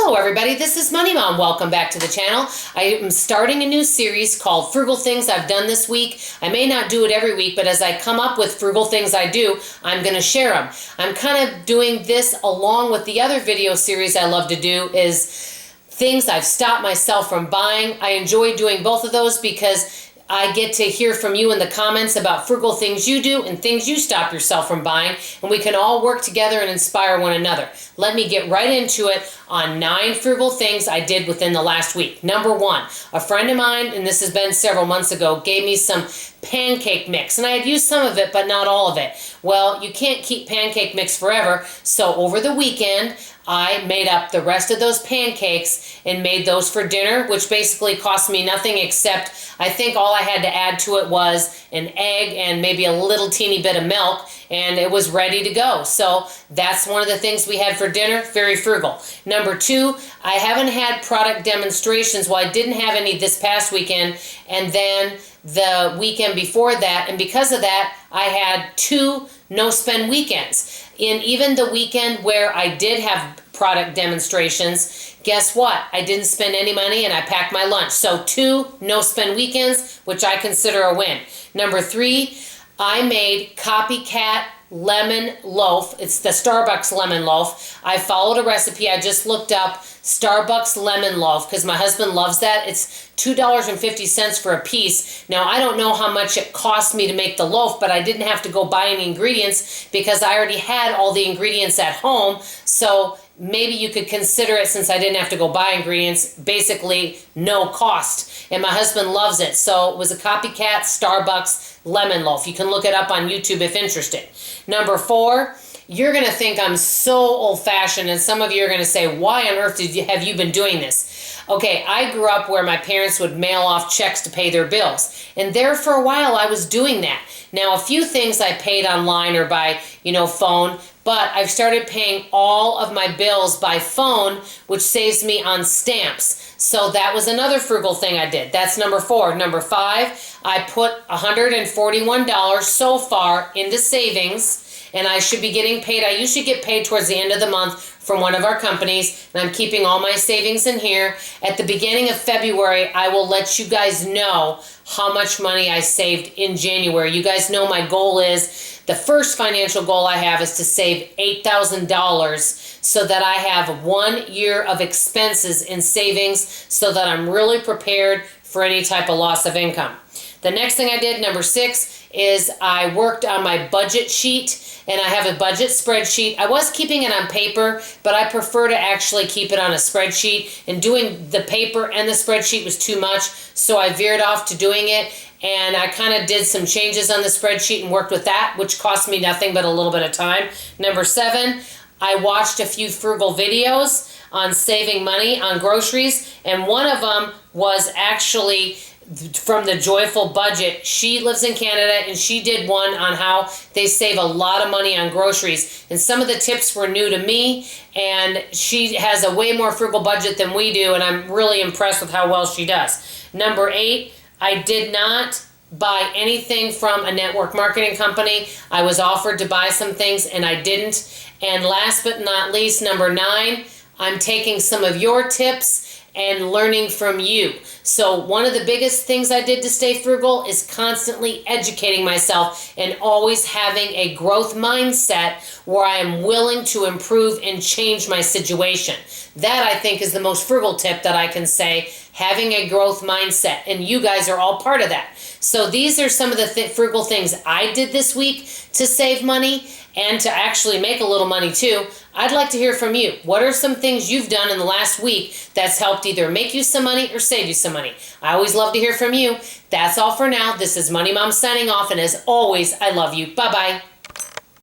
Hello everybody, this is Money Mom. Welcome back to the channel. I am starting a new series called Frugal Things I've Done This Week. I may not do it every week, but as I come up with frugal things I do, I'm going to share them. I'm kind of doing this along with the other video series I love to do is things I've stopped myself from buying. I enjoy doing both of those because I get to hear from you in the comments about frugal things you do and things you stop yourself from buying, and we can all work together and inspire one another. Let me get right into it on 9 frugal things I did within the last week. Number 1, a friend of mine, and this has been several months ago, gave me some pancake mix, and I had used some of it but not all of it. Well, you can't keep pancake mix forever, so over the weekend I made up the rest of those pancakes and made those for dinner, which basically cost me nothing except I think all I had to add to it was an egg and maybe a little teeny bit of milk, and it was ready to go. So that's one of the things we had for dinner, very frugal. Number 2, I haven't had product demonstrations. Well, I didn't have any this past weekend, and then the weekend before that, and because of that, I had 2 no-spend weekends. In even the weekend where I did have product demonstrations, guess what? I didn't spend any money and I packed my lunch. So 2 no-spend weekends, which I consider a win. Number 3, I made copycat lemon loaf. It's the Starbucks lemon loaf. I followed a recipe. I just looked up Starbucks lemon loaf because my husband loves that. It's $2.50 for a piece. Now, I don't know how much it cost me to make the loaf, but I didn't have to go buy any ingredients because I already had all the ingredients at home. So maybe you could consider it, since I didn't have to go buy ingredients, basically no cost. And my husband loves it. So it was a copycat Starbucks lemon loaf. You can look it up on YouTube if interested. Number 4, you're going to think I'm so old-fashioned, and some of you are going to say, why on earth have you been doing this? Okay, I grew up where my parents would mail off checks to pay their bills, and there for a while I was doing that. Now, a few things I paid online or by, phone, but I've started paying all of my bills by phone, which saves me on stamps. So that was another frugal thing I did. That's number 4. Number 5, I put $141 so far into savings, and I should be getting paid. I usually get paid towards the end of the month from one of our companies, and I'm keeping all my savings in here. At the beginning of February, I will let you guys know how much money I saved in January. You guys know my goal is, the first financial goal I have is to save $8,000 so that I have 1 year of expenses in savings so that I'm really prepared for any type of loss of income. The next thing I did, number 6, is I worked on my budget sheet, and I have a budget spreadsheet. I was keeping it on paper, but I prefer to actually keep it on a spreadsheet, and doing the paper and the spreadsheet was too much, so I veered off to doing it, and I kind of did some changes on the spreadsheet and worked with that, which cost me nothing but a little bit of time. Number 7, I watched a few frugal videos on saving money on groceries, and one of them was actually from the Joyful Budget. She lives in Canada, and she did one on how they save a lot of money on groceries, and some of the tips were new to me, and she has a way more frugal budget than we do, and I'm really impressed with how well she does. Number 8, I did not buy anything from a network marketing company. I was offered to buy some things and I didn't. And last but not least, number 9, I'm taking some of your tips and learning from you. So one of the biggest things I did to stay frugal is constantly educating myself and always having a growth mindset where I am willing to improve and change my situation. That, I think, is the most frugal tip that I can say, having a growth mindset, and you guys are all part of that. So these are some of the frugal things I did this week to save money and to actually make a little money too. I'd like to hear from you. What are some things you've done in the last week that's helped either make you some money or save you some money? I always love to hear from you. That's all for now. This is Money Mom signing off, and as always, I love you. Bye-bye.